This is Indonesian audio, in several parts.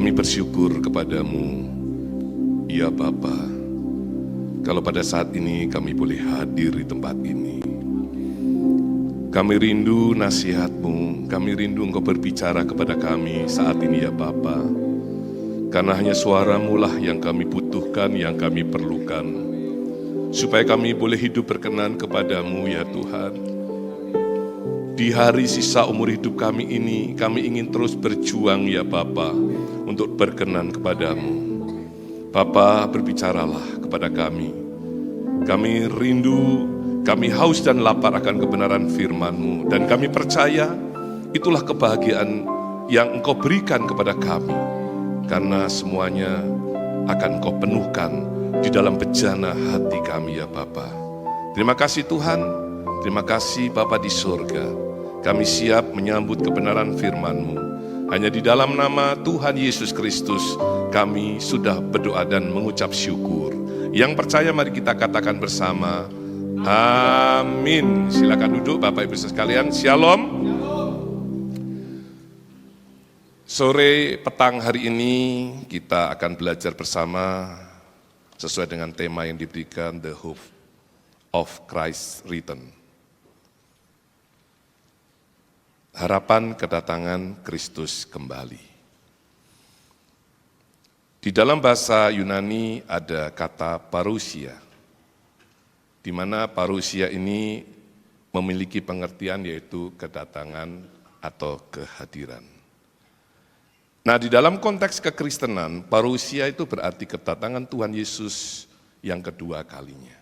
Kami bersyukur kepadamu, ya Bapa, kalau pada saat ini kami boleh hadir di tempat ini. Kami rindu nasihat-Mu, kami rindu Engkau berbicara kepada kami saat ini ya Bapa. Karena hanya suara-Mu lah yang kami butuhkan, yang kami perlukan. Supaya kami boleh hidup berkenan kepadamu ya Tuhan. Di hari sisa umur hidup kami ini, kami ingin terus berjuang ya Bapa, untuk berkenan kepadamu. Bapa, berbicaralah kepada kami. Kami rindu, kami haus dan lapar akan kebenaran firman-Mu. Dan kami percaya itulah kebahagiaan yang Engkau berikan kepada kami. Karena semuanya akan Engkau penuhkan di dalam bejana hati kami ya Bapa. Terima kasih Tuhan, terima kasih Bapa di surga. Kami siap menyambut kebenaran firman-Mu. Hanya di dalam nama Tuhan Yesus Kristus kami sudah berdoa dan mengucap syukur. Yang percaya mari kita katakan bersama, amin. Silakan duduk Bapak Ibu sekalian. Shalom. Sore petang hari ini kita akan belajar bersama sesuai dengan tema yang diberikan, The Hope of Christ's Return. Harapan kedatangan Kristus kembali. Di dalam bahasa Yunani ada kata parousia, di mana parousia ini memiliki pengertian yaitu kedatangan atau kehadiran. Nah, di dalam konteks kekristenan, parousia itu berarti kedatangan Tuhan Yesus yang kedua kalinya.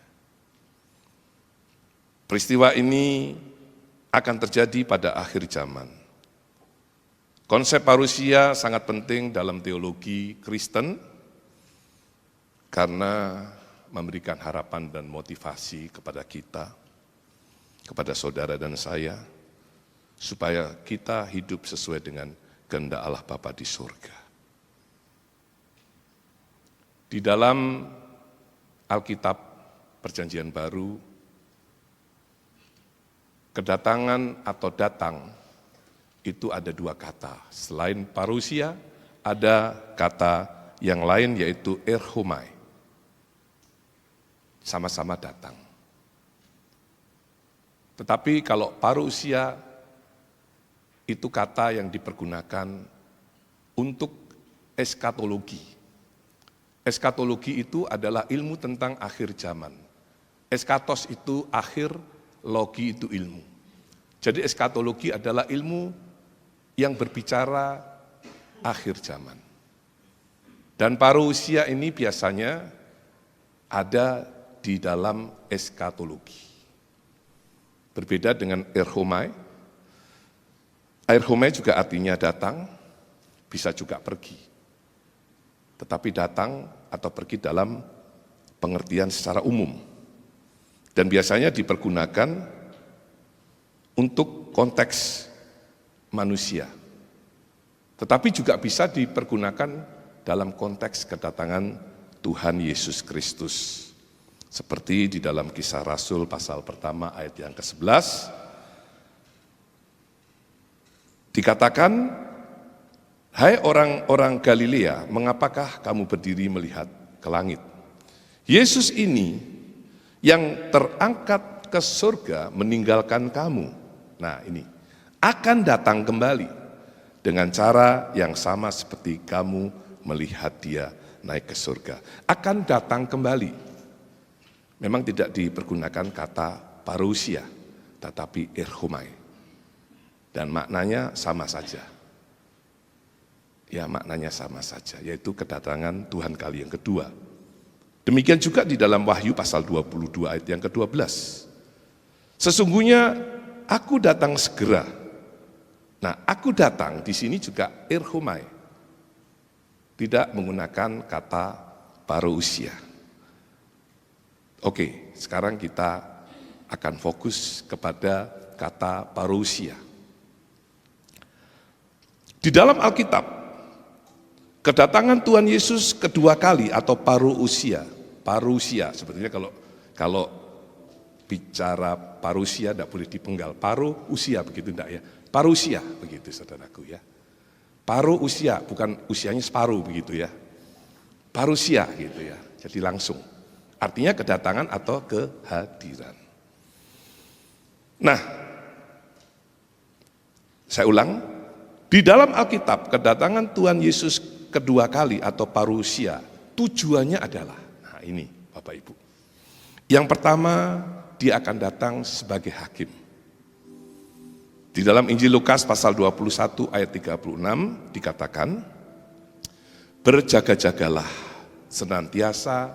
Peristiwa ini akan terjadi pada akhir zaman. Konsep parousia sangat penting dalam teologi Kristen karena memberikan harapan dan motivasi kepada kita, kepada saudara dan saya, supaya kita hidup sesuai dengan kehendak Allah Bapa di surga. Di dalam Alkitab Perjanjian Baru, kedatangan atau datang itu ada dua kata. Selain parousia, ada kata yang lain yaitu erchomai. Sama-sama datang. Tetapi kalau parousia itu kata yang dipergunakan untuk eskatologi. Eskatologi itu adalah ilmu tentang akhir zaman. Eskatos itu akhir, logi itu ilmu. Jadi eskatologi adalah ilmu yang berbicara akhir zaman. Dan parousia ini biasanya ada di dalam eskatologi. Berbeda dengan erchomai. Erchomai juga artinya datang, bisa juga pergi. Tetapi datang atau pergi dalam pengertian secara umum. Dan biasanya dipergunakan untuk konteks manusia. Tetapi juga bisa dipergunakan dalam konteks kedatangan Tuhan Yesus Kristus. Seperti di dalam Kisah Rasul pasal pertama ayat yang ke-11, dikatakan, hai orang-orang Galilea, mengapakah kamu berdiri melihat ke langit? Yesus ini yang terangkat ke surga meninggalkan kamu. Nah ini, akan datang kembali dengan cara yang sama seperti kamu melihat dia naik ke surga. Akan datang kembali. Memang tidak dipergunakan kata parousia, tetapi erchomai. Dan maknanya sama saja. Ya, maknanya sama saja, yaitu kedatangan Tuhan kali yang kedua. Demikian juga di dalam Wahyu pasal 22 ayat yang ke-12. Sesungguhnya aku datang segera. Nah, aku datang di sini juga erchomai. Tidak menggunakan kata parousia. Oke, sekarang kita akan fokus kepada kata parousia. Di dalam Alkitab, kedatangan Tuhan Yesus kedua kali atau parousia sebetulnya kalau bicara parousia tidak boleh dipenggal, parousia begitu enggak ya? Parousia begitu saudaraku ya. Paruh usia, bukan usianya separuh begitu ya. Parusia gitu ya, jadi langsung. Artinya kedatangan atau kehadiran. Nah, saya ulang, di dalam Alkitab kedatangan Tuhan Yesus kedua kali atau parusia, tujuannya adalah, nah ini Bapak Ibu. Yang pertama, dia akan datang sebagai hakim. Di dalam Injil Lukas pasal 21 ayat 36 dikatakan, berjaga-jagalah senantiasa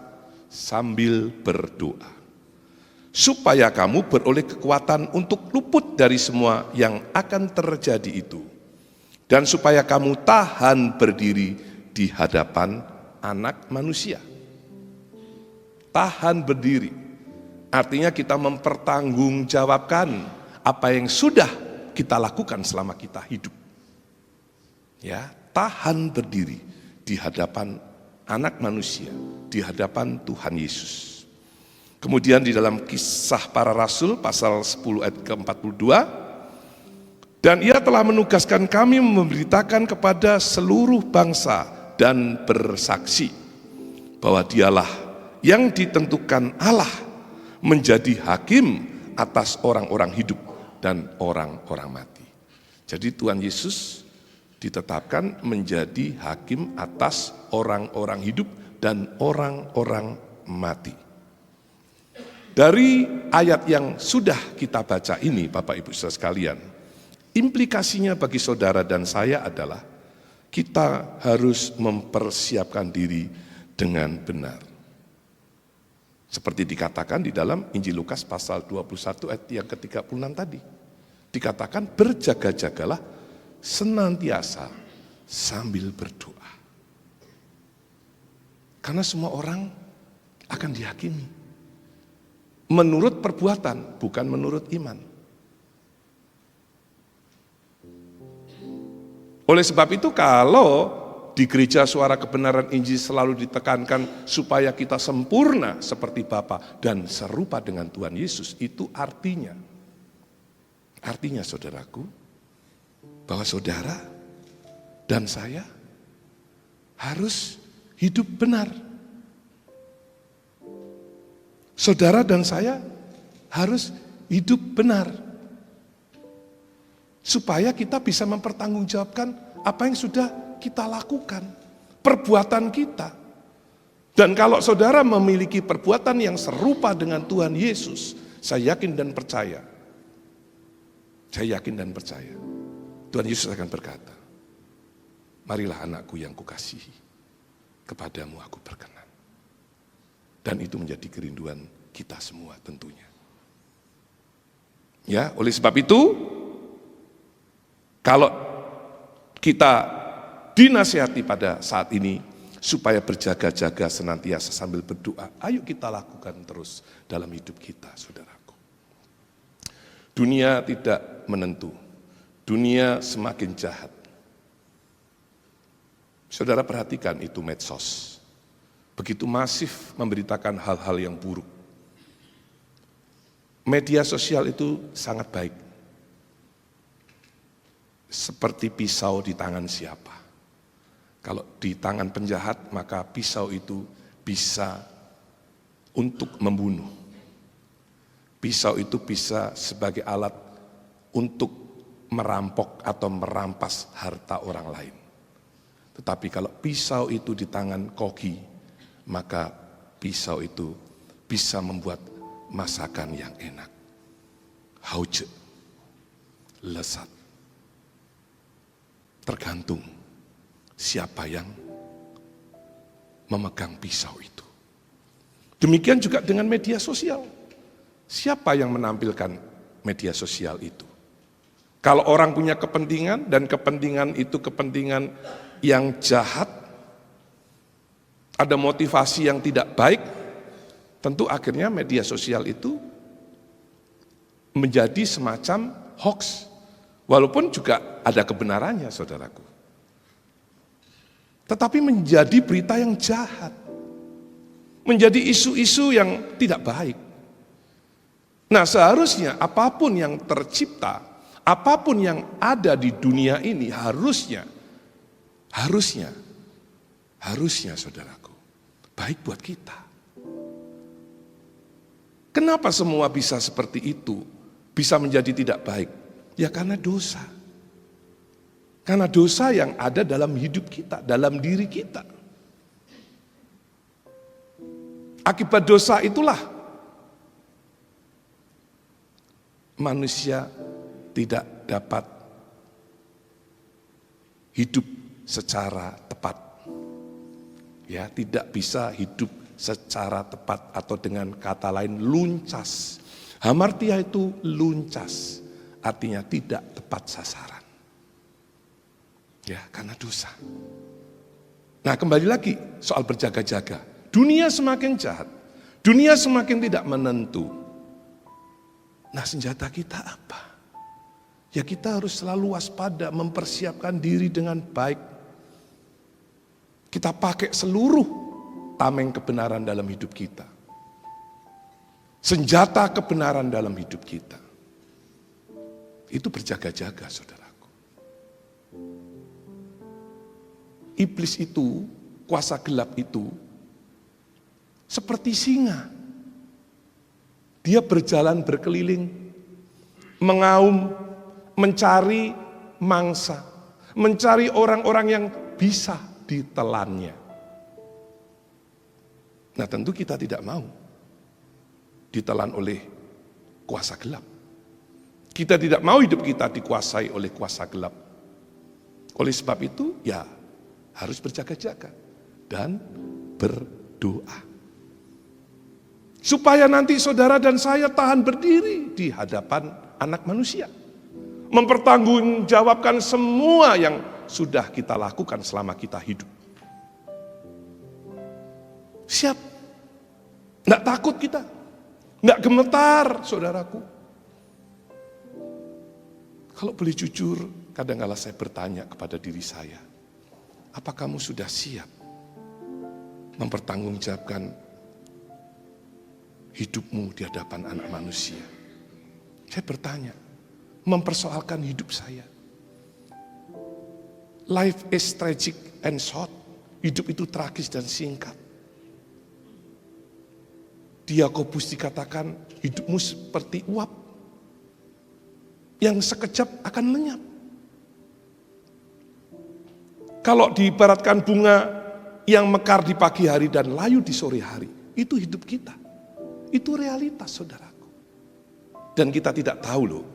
sambil berdoa, supaya kamu beroleh kekuatan untuk luput dari semua yang akan terjadi itu, dan supaya kamu tahan berdiri di hadapan Anak Manusia. Tahan berdiri, artinya kita mempertanggungjawabkan apa yang sudah kita lakukan selama kita hidup. Ya, tahan berdiri di hadapan Anak Manusia, di hadapan Tuhan Yesus. Kemudian di dalam Kisah Para Rasul pasal 10 ayat ke-42, dan ia telah menugaskan kami memberitakan kepada seluruh bangsa dan bersaksi bahwa dialah yang ditentukan Allah menjadi hakim atas orang-orang hidup dan orang-orang mati. Jadi Tuhan Yesus ditetapkan menjadi hakim atas orang-orang hidup dan orang-orang mati. Dari ayat yang sudah kita baca ini, Bapak Ibu Saudara sekalian, implikasinya bagi saudara dan saya adalah kita harus mempersiapkan diri dengan benar. Seperti dikatakan di dalam Injil Lukas pasal 21 ayat yang ke-36 tadi. Dikatakan berjaga-jagalah senantiasa sambil berdoa. Karena semua orang akan dihakimi menurut perbuatan, bukan menurut iman. Oleh sebab itu kalau di gereja suara kebenaran Injil selalu ditekankan supaya kita sempurna seperti Bapa dan serupa dengan Tuhan Yesus, itu artinya saudaraku, bahwa saudara dan saya harus hidup benar. Saudara dan saya harus hidup benar, supaya kita bisa mempertanggungjawabkan apa yang sudah kita lakukan, perbuatan kita. Dan kalau saudara memiliki perbuatan yang serupa dengan Tuhan Yesus, saya yakin dan percaya, Tuhan Yesus akan berkata, marilah anakku yang kukasihi, kepadamu aku berkenan. Dan itu menjadi kerinduan kita semua tentunya. Ya, oleh sebab itu, kalau kita dinasihati pada saat ini supaya berjaga-jaga senantiasa sambil berdoa, ayo kita lakukan terus dalam hidup kita, saudaraku. Dunia tidak menentu, dunia semakin jahat. Saudara perhatikan itu medsos, begitu masif memberitakan hal-hal yang buruk. Media sosial itu sangat baik, seperti pisau di tangan siapa. Kalau di tangan penjahat, maka pisau itu bisa untuk membunuh. Pisau itu bisa sebagai alat untuk merampok atau merampas harta orang lain. Tetapi kalau pisau itu di tangan koki, maka pisau itu bisa membuat masakan yang enak, hauce, lezat. Tergantung siapa yang memegang pisau itu. Demikian juga dengan media sosial. Siapa yang menampilkan media sosial itu? Kalau orang punya kepentingan dan kepentingan itu kepentingan yang jahat, ada motivasi yang tidak baik, tentu akhirnya media sosial itu menjadi semacam hoax. Walaupun juga ada kebenarannya, saudaraku. Tetapi menjadi berita yang jahat. Menjadi isu-isu yang tidak baik. Nah, seharusnya apapun yang tercipta, apapun yang ada di dunia ini harusnya harusnya saudaraku, baik buat kita. Kenapa semua bisa seperti itu? Bisa menjadi tidak baik? Ya karena dosa. Karena dosa yang ada dalam hidup kita, dalam diri kita. Akibat dosa itulah manusia tidak dapat hidup secara tepat. Ya, tidak bisa hidup secara tepat atau dengan kata lain luncas. Hamartia itu luncas, artinya tidak tepat sasaran. Ya, karena dosa. Nah, kembali lagi soal berjaga-jaga. Dunia semakin jahat, dunia semakin tidak menentu. Nah, senjata kita apa? Ya, kita harus selalu waspada, mempersiapkan diri dengan baik. Kita pakai seluruh tameng kebenaran dalam hidup kita. Senjata kebenaran dalam hidup kita. Itu berjaga-jaga, saudaraku. Iblis itu, kuasa gelap itu, seperti singa. Dia berjalan berkeliling, mengaum, mencari mangsa, mencari orang-orang yang bisa ditelannya. Nah, tentu kita tidak mau ditelan oleh kuasa gelap. Kita tidak mau hidup kita dikuasai oleh kuasa gelap. Oleh sebab itu, ya harus berjaga-jaga dan berdoa. Supaya nanti saudara dan saya tahan berdiri di hadapan anak manusia. Mempertanggungjawabkan semua yang sudah kita lakukan selama kita hidup. Siap. Nggak takut kita. Nggak gemetar, saudaraku. Kalau boleh jujur, kadang-kala saya bertanya kepada diri saya, apa kamu sudah siap mempertanggungjawabkan hidupmu di hadapan anak manusia? Saya bertanya, mempersoalkan hidup saya. Life is tragic and short. Hidup itu tragis dan singkat. Yakobus dikatakan hidupmu seperti uap yang sekejap akan lenyap. Kalau diibaratkan bunga yang mekar di pagi hari dan layu di sore hari, itu hidup kita. Itu realitas, saudaraku. Dan kita tidak tahu loh,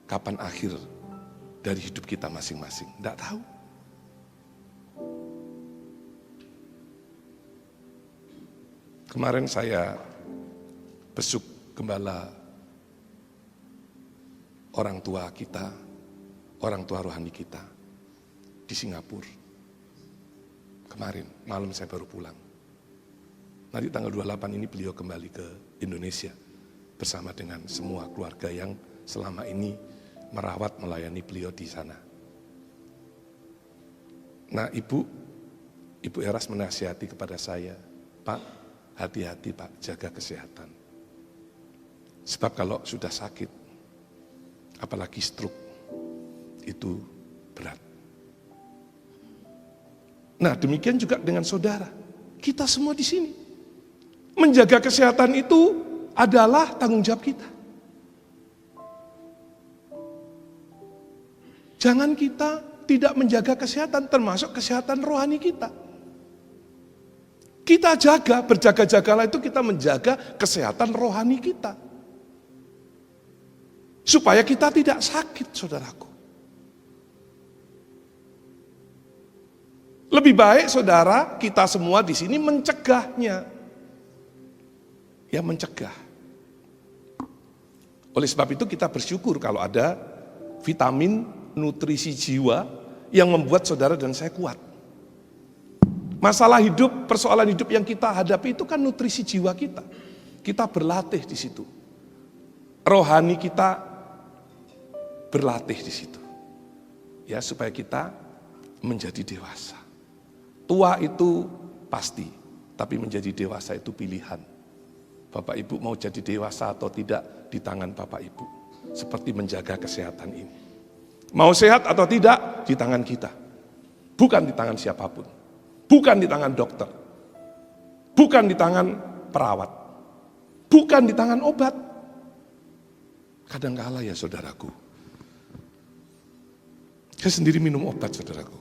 kapan akhir dari hidup kita masing-masing. Tidak tahu. Kemarin saya besuk gembala orang tua kita, orang tua rohani kita di Singapura. Kemarin malam saya baru pulang. Nanti tanggal 28 ini beliau kembali ke Indonesia bersama dengan semua keluarga yang selama ini merawat, melayani beliau di sana. Nah, Ibu Eras menasihati kepada saya, Pak, hati-hati Pak, jaga kesehatan. Sebab kalau sudah sakit, apalagi stroke, itu berat. Nah, demikian juga dengan saudara. Kita semua di sini. Menjaga kesehatan itu adalah tanggung jawab kita. Jangan kita tidak menjaga kesehatan, termasuk kesehatan rohani kita. Kita jaga, berjaga-jagalah itu kita menjaga kesehatan rohani kita. Supaya kita tidak sakit, saudaraku. Lebih baik, saudara, kita semua di sini mencegahnya. Ya, mencegah. Oleh sebab itu kita bersyukur kalau ada vitamin nutrisi jiwa yang membuat saudara dan saya kuat. Masalah hidup, persoalan hidup yang kita hadapi itu kan nutrisi jiwa kita. Kita berlatih di situ. Rohani kita berlatih di situ. Ya, supaya kita menjadi dewasa. Tua itu pasti, tapi menjadi dewasa itu pilihan. Bapak Ibu mau jadi dewasa atau tidak di tangan Bapak Ibu. Seperti menjaga kesehatan ini. Mau sehat atau tidak di tangan kita. bukan di tangan siapapun, bukan di tangan dokter, bukan di tangan perawat, bukan di tangan obat. Kadangkala ya saudaraku, saya sendiri minum obat saudaraku,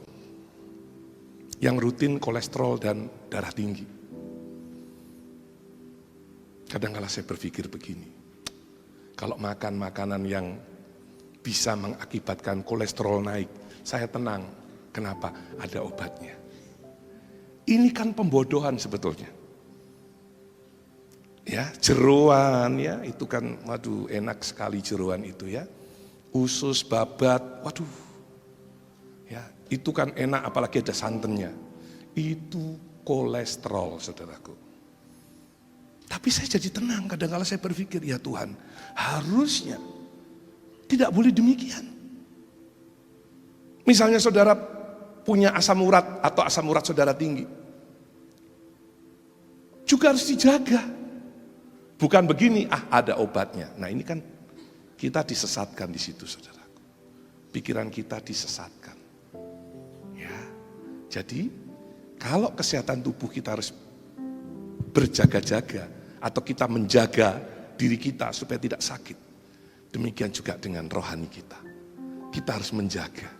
yang rutin kolesterol dan darah tinggi. Kadangkala saya berpikir begini, kalau makan makanan yang bisa mengakibatkan kolesterol naik, saya tenang. Kenapa? Ada obatnya. Ini kan pembodohan sebetulnya. Ya, jeroan ya, itu kan waduh enak sekali jeroan itu ya. Usus, babat, waduh. Ya, itu kan enak apalagi ada santannya. Itu kolesterol, saudaraku. Tapi saya jadi tenang, kadang-kadang saya berpikir, ya Tuhan, harusnya tidak boleh demikian. Misalnya saudara punya asam urat atau asam urat saudara tinggi, juga harus dijaga. Bukan begini, ada obatnya. Nah ini kan kita disesatkan di situ, saudaraku. Pikiran kita disesatkan. Ya, jadi kalau kesehatan tubuh kita harus berjaga-jaga atau kita menjaga diri kita supaya tidak sakit. Demikian juga dengan rohani kita. Kita harus menjaga.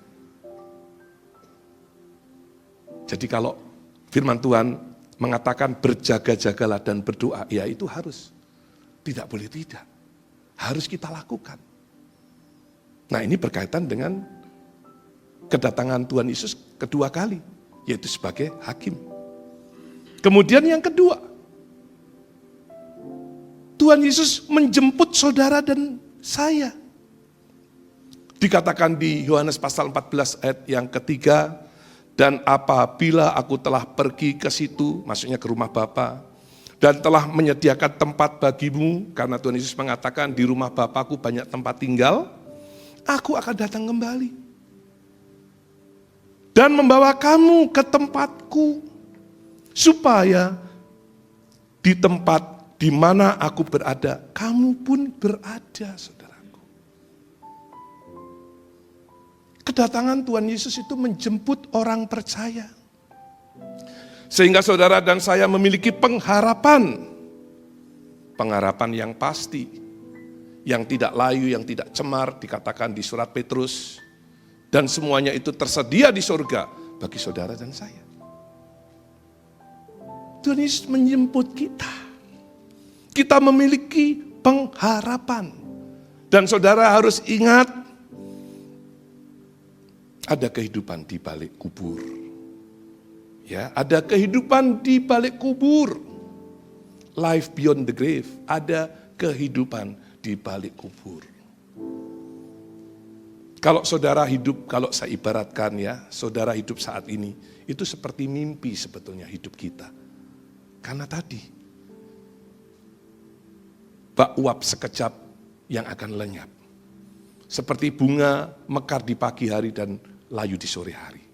Jadi kalau firman Tuhan mengatakan berjaga-jagalah dan berdoa, ya itu harus. Tidak boleh tidak. Harus kita lakukan. Nah ini berkaitan dengan kedatangan Tuhan Yesus kedua kali, yaitu sebagai hakim. Kemudian yang kedua, Tuhan Yesus menjemput saudara dan saya. Dikatakan di Yohanes pasal 14 ayat yang ketiga, dan apabila aku telah pergi ke situ, maksudnya ke rumah Bapa, dan telah menyediakan tempat bagimu, karena Tuhan Yesus mengatakan di rumah Bapakku banyak tempat tinggal, aku akan datang kembali. Dan membawa kamu ke tempatku, supaya di tempat di mana aku berada, kamu pun berada, saudaraku. Kedatangan Tuhan Yesus itu menjemput orang percaya. Sehingga saudara dan saya memiliki pengharapan. Pengharapan yang pasti. Yang tidak layu, yang tidak cemar, dikatakan di surat Petrus. Dan semuanya itu tersedia di surga bagi saudara dan saya. Tuhan Yesus menjemput kita. Kita memiliki pengharapan. Dan saudara harus ingat, ada kehidupan di balik kubur. Ya, ada kehidupan di balik kubur. Life beyond the grave. Ada kehidupan di balik kubur. Kalau saudara hidup, kalau saya ibaratkan ya, saudara hidup saat ini, itu seperti mimpi sebetulnya hidup kita. Karena tadi, bak uap sekejap yang akan lenyap. Seperti bunga mekar di pagi hari dan layu di sore hari.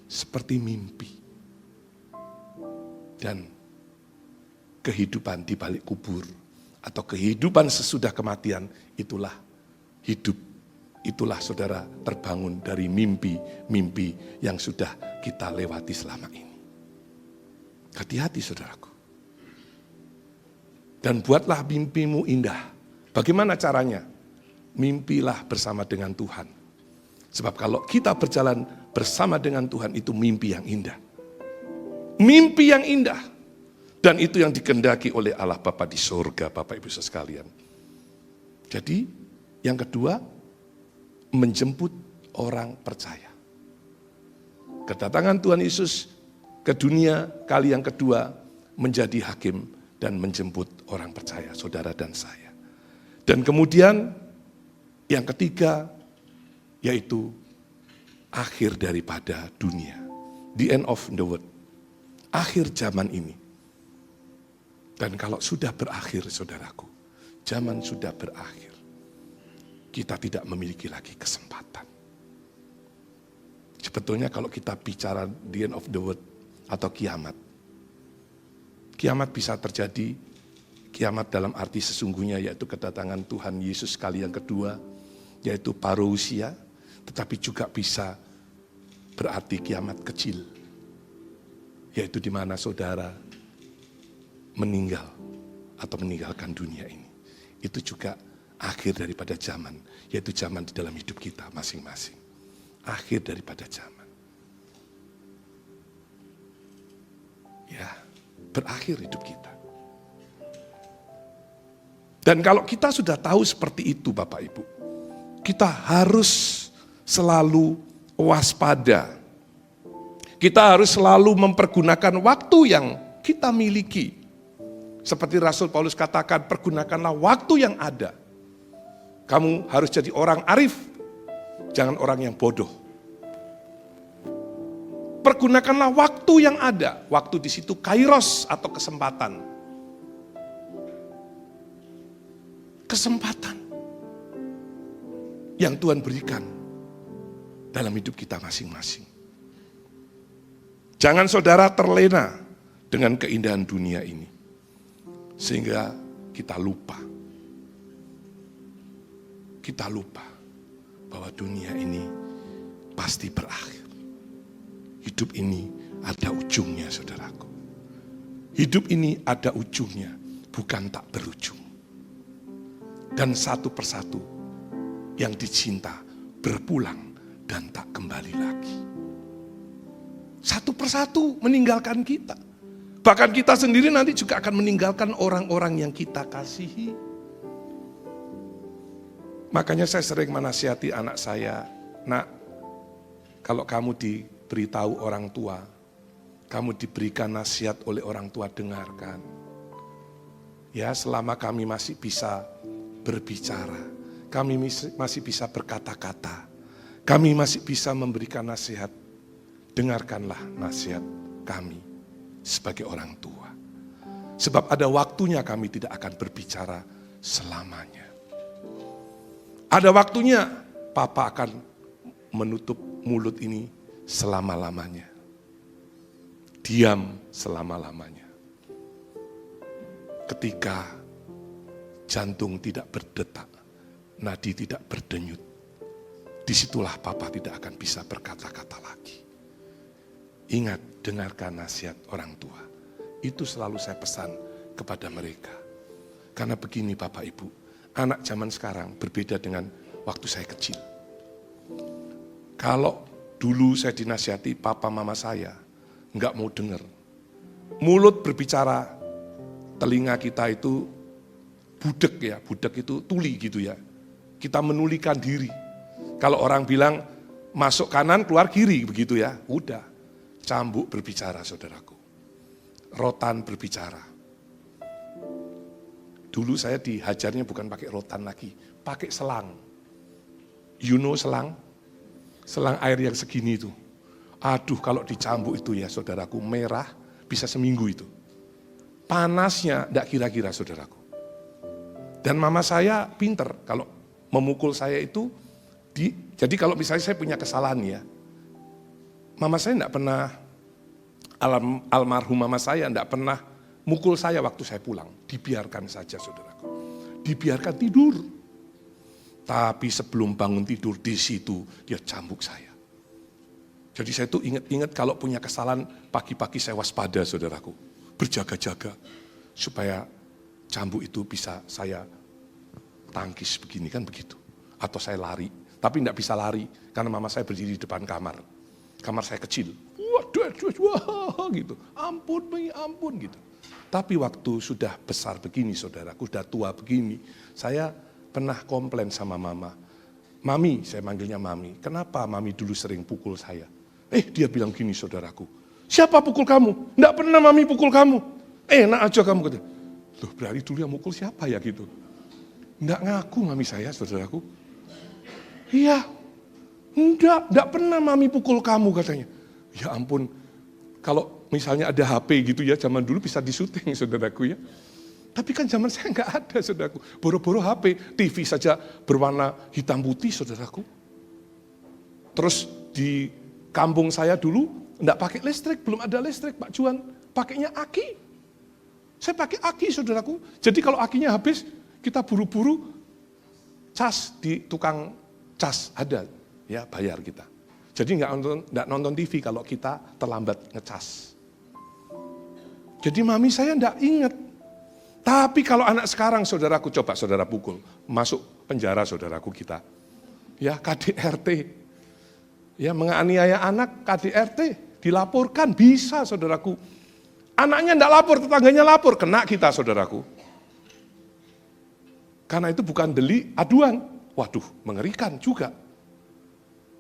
Seperti mimpi. Dan kehidupan di balik kubur atau kehidupan sesudah kematian, itulah hidup. Itulah saudara terbangun dari mimpi-mimpi yang sudah kita lewati selama ini. Hati-hati saudaraku. Dan buatlah mimpimu indah. Bagaimana caranya? Mimpilah bersama dengan Tuhan. Sebab kalau kita berjalan bersama dengan Tuhan, itu mimpi yang indah. Mimpi yang indah. Dan itu yang dikehendaki oleh Allah Bapa di surga, Bapak Ibu sekalian. Jadi, yang kedua, menjemput orang percaya. Kedatangan Tuhan Yesus ke dunia kali yang kedua menjadi hakim dan menjemput orang percaya, saudara dan saya. Dan kemudian yang ketiga, yaitu akhir daripada dunia. The end of the world. Akhir zaman ini. Dan kalau sudah berakhir, saudaraku, zaman sudah berakhir. Kita tidak memiliki lagi kesempatan. Sebetulnya kalau kita bicara the end of the world atau kiamat. Kiamat bisa terjadi, kiamat dalam arti sesungguhnya yaitu kedatangan Tuhan Yesus kali yang kedua, yaitu parousia, tetapi juga bisa berarti kiamat kecil. Yaitu di mana saudara meninggal atau meninggalkan dunia ini. Itu juga akhir daripada zaman, yaitu zaman di dalam hidup kita masing-masing. Akhir daripada zaman. Ya, berakhir hidup kita. Dan kalau kita sudah tahu seperti itu Bapak Ibu, kita harus selalu waspada. Kita harus selalu mempergunakan waktu yang kita miliki. Seperti Rasul Paulus katakan, pergunakanlah waktu yang ada. Kamu harus jadi orang arif, jangan orang yang bodoh. Pergunakanlah waktu yang ada. Waktu di situ kairos atau kesempatan. Kesempatan yang Tuhan berikan dalam hidup kita masing-masing. Jangan saudara terlena dengan keindahan dunia ini, sehingga kita lupa bahwa dunia ini pasti berakhir. Hidup ini ada ujungnya, saudaraku. Hidup ini ada ujungnya, bukan tak berujung. Dan satu persatu yang dicinta berpulang dan tak kembali lagi. Satu persatu meninggalkan kita. Bahkan kita sendiri nanti juga akan meninggalkan orang-orang yang kita kasihi. Makanya saya sering menasihati anak saya, nak, kalau kamu diberitahu orang tua, kamu diberikan nasihat oleh orang tua, dengarkan. Ya, selama kami masih bisa berbicara, kami masih bisa berkata-kata, kami masih bisa memberikan nasihat, dengarkanlah nasihat kami sebagai orang tua. Sebab ada waktunya kami tidak akan berbicara selamanya. Ada waktunya Papa akan menutup mulut ini selama-lamanya. Diam selama-lamanya. Ketika jantung tidak berdetak, nadi tidak berdenyut, disitulah Papa tidak akan bisa berkata-kata lagi. Ingat, dengarkan nasihat orang tua. Itu selalu saya pesan kepada mereka. Karena begini Bapak Ibu, anak zaman sekarang berbeda dengan waktu saya kecil. Kalau dulu saya dinasihati papa mama saya, enggak mau dengar. Mulut berbicara, telinga kita itu budek ya, budek itu tuli gitu ya. Kita menulikan diri. Kalau orang bilang masuk kanan keluar kiri begitu ya, udah. Cambuk berbicara saudaraku. Rotan berbicara. Dulu saya dihajarnya bukan pakai rotan lagi, pakai selang. You know selang? Selang air yang segini itu. Aduh kalau dicambuk itu ya saudaraku, merah bisa seminggu itu. Panasnya enggak kira-kira saudaraku. Dan mama saya pinter, kalau memukul saya itu, jadi kalau misalnya saya punya kesalahan ya, mama saya enggak pernah, almarhum mama saya enggak pernah mukul saya waktu saya pulang. Dibiarkan saja saudaraku, dibiarkan tidur. Tapi sebelum bangun tidur di situ, dia cambuk saya. Jadi saya tuh ingat-ingat kalau punya kesalahan, pagi-pagi saya waspada saudaraku. Berjaga-jaga, supaya cambuk itu bisa saya tangkis begini kan begitu. Atau saya lari, tapi enggak bisa lari karena mama saya berdiri di depan kamar. Kamar saya kecil, wah gitu, ampun gitu. Tapi waktu sudah besar begini saudaraku, sudah tua begini, saya pernah komplain sama mama. Mami, saya manggilnya Mami, kenapa Mami dulu sering pukul saya? Dia bilang gini saudaraku, siapa pukul kamu? Enggak pernah Mami pukul kamu. Enak aja kamu kata. Loh berarti dulu yang mukul siapa ya gitu. Enggak ngaku Mami saya saudaraku. Iya, enggak pernah Mami pukul kamu katanya. Ya ampun, kalau misalnya ada HP gitu ya, zaman dulu bisa disuting saudaraku ya. Tapi kan zaman saya enggak ada saudaraku. Boro-boro HP, TV saja berwarna hitam putih saudaraku. Terus di kampung saya dulu enggak pakai listrik, belum ada listrik Pak Juan. Pakainya aki. Saya pakai aki saudaraku. Jadi kalau akinya habis, kita buru-buru cas di tukang cas ada ya, bayar kita. Jadi nggak nonton TV kalau kita terlambat ngecas. Jadi mami saya nggak ingat. Tapi kalau anak sekarang, saudaraku, coba saudara pukul, masuk penjara saudaraku kita. Ya, KDRT. Ya, menganiaya anak, KDRT, dilaporkan, bisa saudaraku. Anaknya enggak lapor, tetangganya lapor, kena kita saudaraku. Karena itu bukan delik aduan. Waduh, mengerikan juga.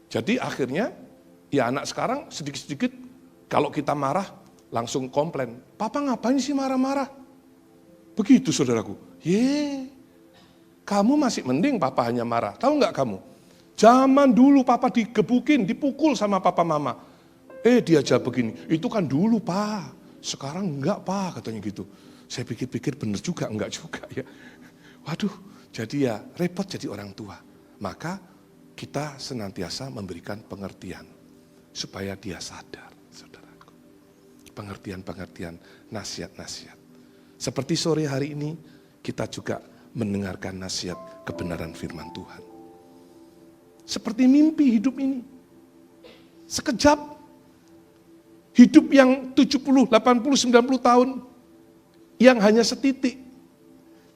Jadi akhirnya, ya anak sekarang sedikit-sedikit, kalau kita marah, langsung komplain. Papa ngapain sih marah-marah? Begitu saudaraku. Kamu masih mending papa hanya marah. Tahu nggak kamu? Zaman dulu papa digebukin, dipukul sama papa mama. Dia aja begini. Itu kan dulu pak. Sekarang enggak pak, katanya gitu. Saya pikir-pikir bener juga, enggak juga ya. Waduh, jadi ya repot jadi orang tua. Maka kita senantiasa memberikan pengertian. Supaya dia sadar, saudaraku. Pengertian-pengertian, nasihat-nasihat. Seperti sore hari ini, kita juga mendengarkan nasihat kebenaran firman Tuhan. Seperti mimpi hidup ini. Sekejap, hidup yang 70, 80, 90 tahun, yang hanya setitik,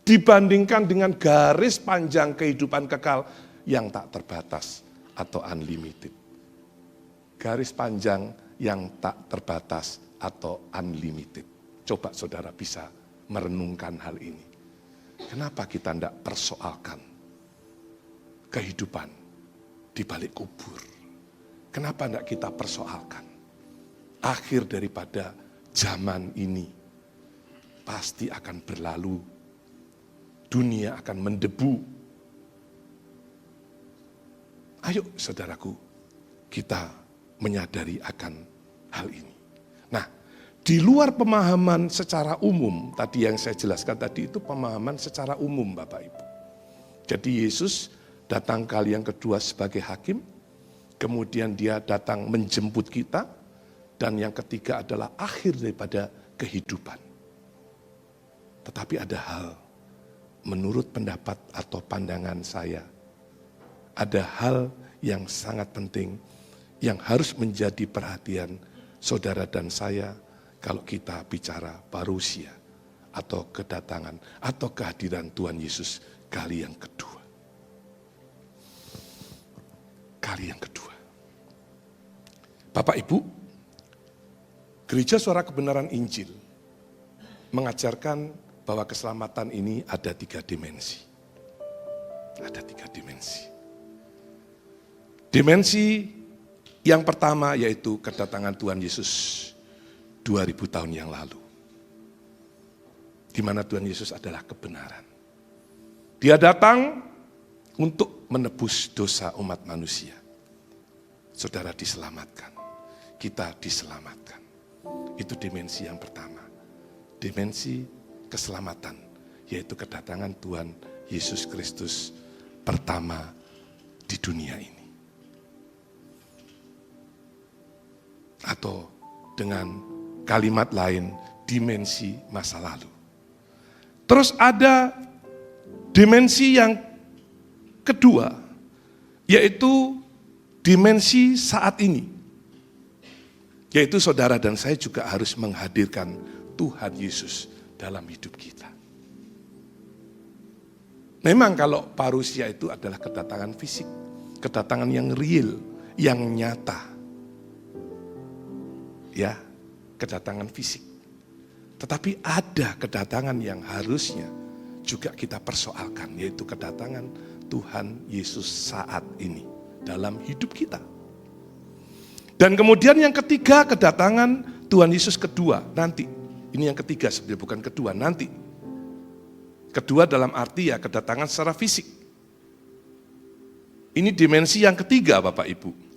dibandingkan dengan garis panjang kehidupan kekal yang tak terbatas atau unlimited. Garis panjang yang tak terbatas atau unlimited. Coba saudara bisa merenungkan hal ini. Kenapa kita tidak persoalkan kehidupan di balik kubur? Kenapa tidak kita persoalkan? Akhir daripada zaman ini pasti akan berlalu. Dunia akan mendebu. Ayo saudaraku, kita menyadari akan hal ini. Nah, di luar pemahaman secara umum, tadi yang saya jelaskan tadi itu pemahaman secara umum Bapak Ibu. Jadi Yesus datang kali yang kedua sebagai hakim, kemudian dia datang menjemput kita, dan yang ketiga adalah akhir daripada kehidupan. Tetapi ada hal, menurut pendapat atau pandangan saya, ada hal yang sangat penting, yang harus menjadi perhatian saudara dan saya, kalau kita bicara parusia atau kedatangan atau kehadiran Tuhan Yesus kali yang kedua. Kali yang kedua. Bapak Ibu, Gereja Suara Kebenaran Injil mengajarkan bahwa keselamatan ini ada 3 dimensi. Ada 3 dimensi. Dimensi yang pertama yaitu kedatangan Tuhan Yesus 2000 tahun yang lalu. Di mana Tuhan Yesus adalah kebenaran. Dia datang untuk menebus dosa umat manusia. Saudara diselamatkan. Kita diselamatkan. Itu dimensi yang pertama. Dimensi keselamatan, yaitu kedatangan Tuhan Yesus Kristus pertama di dunia ini. Atau dengan kalimat lain, dimensi masa lalu. Terus ada dimensi yang kedua, yaitu dimensi saat ini. Yaitu saudara dan saya juga harus menghadirkan Tuhan Yesus dalam hidup kita. Memang kalau parusia itu adalah kedatangan fisik, kedatangan yang real, yang nyata. Ya, kedatangan fisik. Tetapi ada kedatangan yang harusnya juga kita persoalkan, yaitu kedatangan Tuhan Yesus saat ini dalam hidup kita. Dan kemudian yang ketiga, kedatangan Tuhan Yesus kedua nanti. Ini yang ketiga sebenarnya, bukan kedua, nanti. Kedua dalam arti ya kedatangan secara fisik. Ini dimensi yang ketiga Bapak Ibu.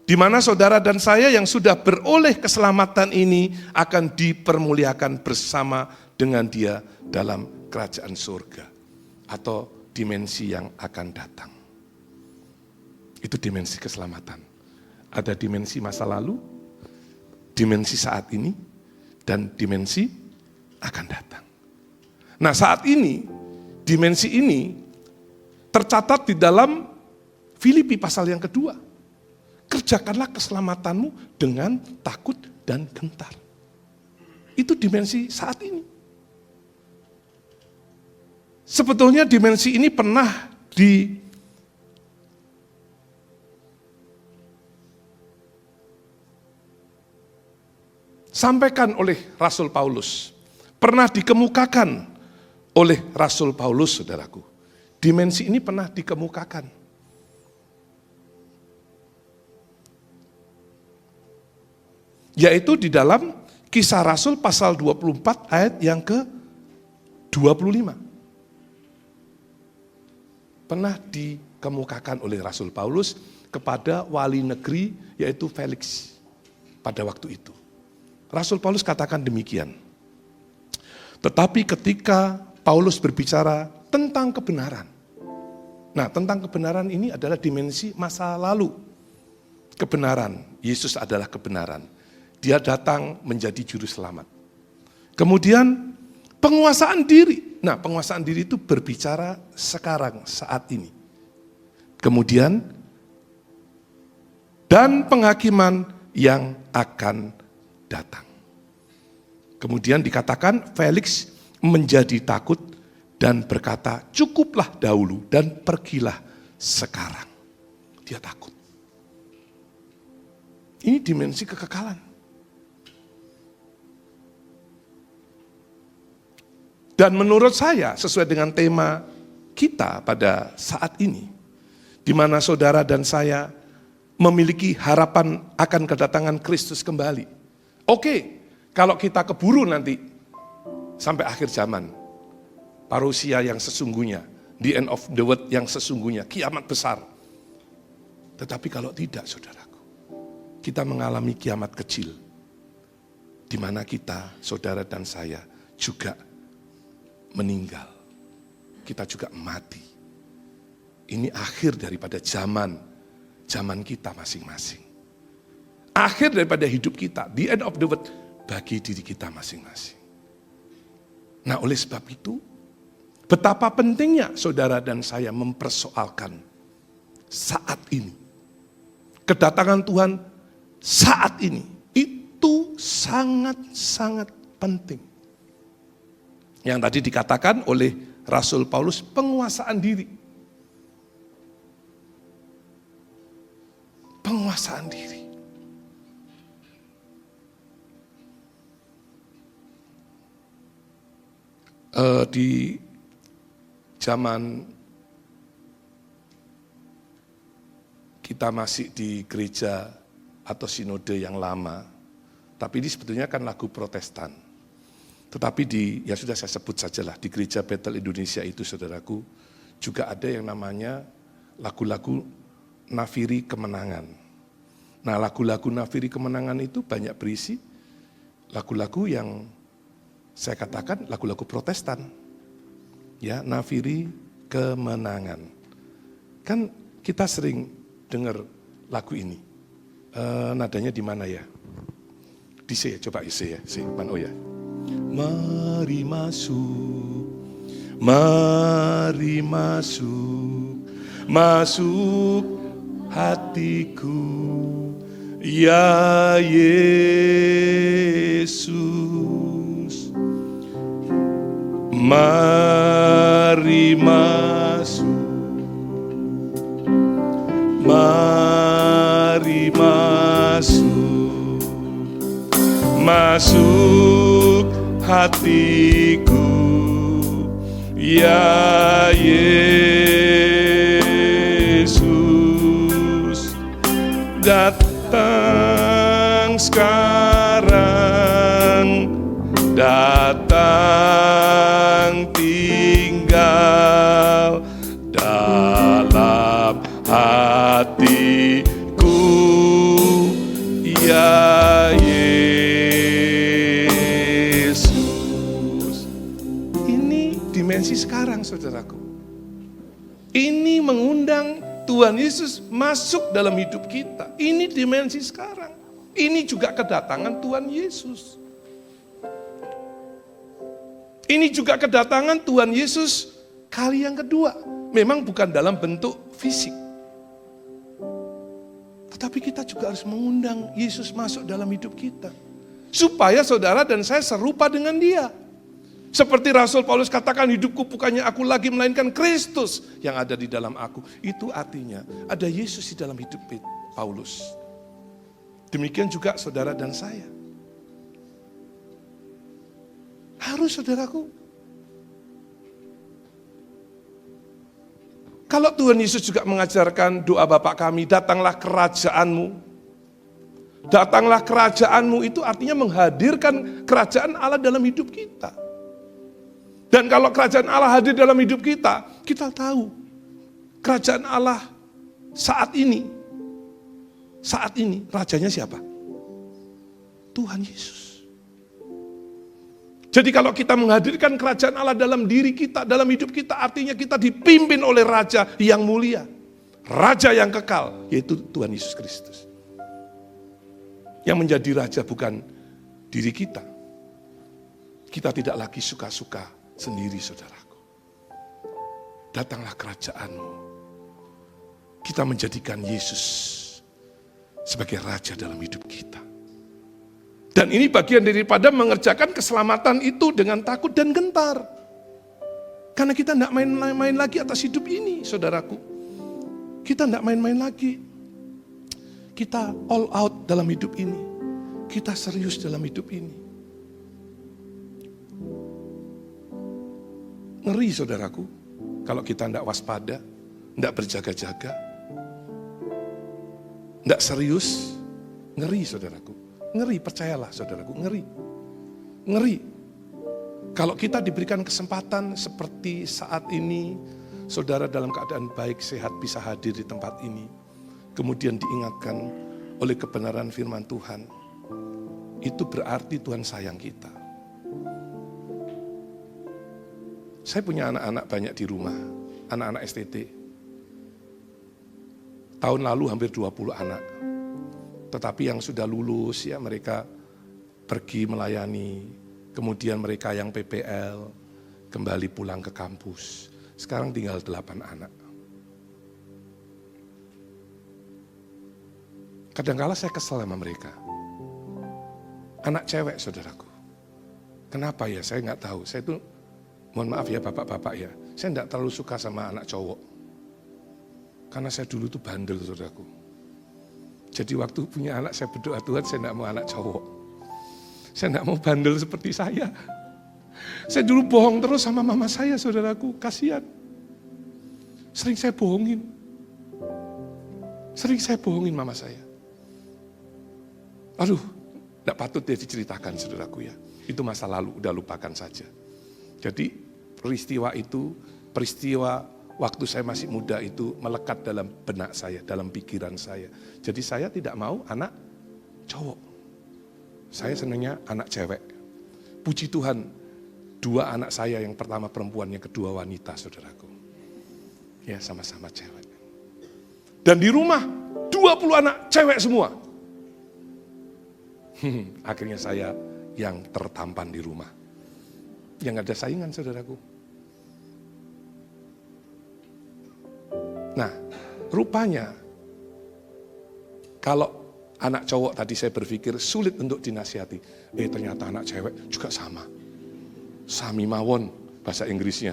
Di mana saudara dan saya yang sudah beroleh keselamatan ini akan dipermuliakan bersama dengan Dia dalam kerajaan surga. Atau dimensi yang akan datang. Itu dimensi keselamatan. Ada dimensi masa lalu, dimensi saat ini, dan dimensi akan datang. Nah saat ini, dimensi ini tercatat di dalam Filipi pasal yang kedua. Kerjakanlah keselamatanmu dengan takut dan gentar. Itu dimensi saat ini. Sebetulnya dimensi ini pernah disampaikan oleh Rasul Paulus. Pernah dikemukakan oleh Rasul Paulus, saudaraku. Dimensi ini pernah dikemukakan. Yaitu di dalam Kisah Rasul pasal 24 ayat yang ke-25. Pernah dikemukakan oleh Rasul Paulus kepada wali negeri yaitu Felix pada waktu itu. Rasul Paulus katakan demikian. Tetapi ketika Paulus berbicara tentang kebenaran. Nah, tentang kebenaran ini adalah dimensi masa lalu. Kebenaran, Yesus adalah kebenaran. Dia datang menjadi juru selamat. Kemudian penguasaan diri. Nah, penguasaan diri itu berbicara sekarang, saat ini. Kemudian dan penghakiman yang akan datang. Kemudian dikatakan Felix menjadi takut dan berkata, cukuplah dahulu dan pergilah sekarang. Dia takut. Ini dimensi kekekalan. Dan menurut saya, sesuai dengan tema kita pada saat ini, di mana saudara dan saya memiliki harapan akan kedatangan Kristus kembali. Oke, kalau kita keburu nanti sampai akhir zaman, parusia yang sesungguhnya, the end of the world yang sesungguhnya, kiamat besar. Tetapi kalau tidak, saudaraku, kita mengalami kiamat kecil, di mana kita, saudara dan saya, juga meninggal. Kita juga mati. Ini akhir daripada zaman kita masing-masing. Akhir daripada hidup kita, the end of the world, bagi diri kita masing-masing. Nah, oleh sebab itu, betapa pentingnya saudara dan saya mempersoalkan saat ini. Kedatangan Tuhan saat ini, itu sangat-sangat penting. Yang tadi dikatakan oleh Rasul Paulus, penguasaan diri. Penguasaan diri. Di zaman kita masih di gereja atau sinode yang lama, tapi ini sebetulnya kan lagu Protestan. Tetapi ya sudah saya sebut sajalah, di gereja Bethel Indonesia itu, saudaraku, juga ada yang namanya lagu-lagu Nafiri Kemenangan. Nah, lagu-lagu Nafiri Kemenangan itu banyak berisi lagu-lagu yang saya katakan lagu-lagu Protestan. Ya, Nafiri Kemenangan. Kan kita sering dengar lagu ini. Nadanya di mana ya? Di C, coba C ya, C, mana, oh ya. Mari masuk, masuk hatiku, ya Yesus. Mari masuk, masuk hatiku, ya Yesus. Datang sekarang, datang tinggal dalam hatiku, ya Yesus. Ini dimensi sekarang, saudaraku. Ini mengundang Tuhan Yesus masuk dalam hidup kita. Ini dimensi sekarang. Ini juga kedatangan Tuhan Yesus. Ini juga kedatangan Tuhan Yesus Kali yang kedua, memang bukan dalam bentuk fisik. Tetapi kita juga harus mengundang Yesus masuk dalam hidup kita. Supaya saudara dan saya serupa dengan dia. Seperti Rasul Paulus katakan, hidupku bukannya aku lagi, melainkan Kristus yang ada di dalam aku. Itu artinya ada Yesus di dalam hidup Paulus. Demikian juga saudara dan saya. Harus saudaraku. Kalau Tuhan Yesus juga mengajarkan doa Bapa kami, datanglah kerajaanmu. Datanglah kerajaanmu itu artinya menghadirkan kerajaan Allah dalam hidup kita. Dan kalau kerajaan Allah hadir dalam hidup kita, kita tahu kerajaan Allah saat ini rajanya siapa? Tuhan Yesus. Jadi kalau kita menghadirkan kerajaan Allah dalam diri kita, dalam hidup kita, artinya kita dipimpin oleh Raja yang mulia. Raja yang kekal, yaitu Tuhan Yesus Kristus. Yang menjadi Raja bukan diri kita. Kita tidak lagi suka-suka sendiri, saudaraku. Datanglah kerajaanmu. Kita menjadikan Yesus sebagai Raja dalam hidup kita. Dan ini bagian daripada mengerjakan keselamatan itu dengan takut dan gentar. Karena kita tidak main-main lagi atas hidup ini, saudaraku. Kita tidak main-main lagi. Kita all out dalam hidup ini. Kita serius dalam hidup ini. Ngeri saudaraku, kalau kita tidak waspada, tidak berjaga-jaga, tidak serius, ngeri saudaraku. Ngeri, percayalah saudaraku, ngeri. Ngeri. Kalau kita diberikan kesempatan seperti saat ini, saudara dalam keadaan baik, sehat, bisa hadir di tempat ini. Kemudian diingatkan oleh kebenaran firman Tuhan. Itu berarti Tuhan sayang kita. Saya punya anak-anak banyak di rumah, anak-anak STT. Tahun lalu hampir 20 anak. Tetapi yang sudah lulus ya mereka pergi melayani. Kemudian mereka yang PPL kembali pulang ke kampus. Sekarang tinggal 8 anak. Kadang-kala saya kesel sama mereka. Anak cewek saudaraku. Kenapa ya saya nggak tahu. Saya itu mohon maaf ya bapak-bapak ya. Saya nggak terlalu suka sama anak cowok. Karena saya dulu tuh bandel saudaraku. Jadi waktu punya anak saya berdoa Tuhan saya nggak mau anak cowok. Saya nggak mau bandel seperti saya. Saya dulu bohong terus sama mama saya saudaraku. Kasihan. Sering saya bohongin. Sering saya bohongin mama saya. Aduh, nggak patut dia diceritakan saudaraku ya. Itu masa lalu, udah lupakan saja. Jadi peristiwa itu, peristiwa waktu saya masih muda itu melekat dalam benak saya, dalam pikiran saya. Jadi saya tidak mau anak cowok. Saya senangnya anak cewek. Puji Tuhan, 2 anak saya, yang pertama perempuan, yang kedua wanita, saudaraku. Ya sama-sama cewek. Dan di rumah 20 anak cewek semua. Akhirnya saya yang tertampan di rumah. Yang ada saingan saudaraku. Nah, rupanya kalau anak cowok tadi saya berpikir sulit untuk dinasihati. Ternyata anak cewek juga sama. Sami mawon bahasa Inggrisnya.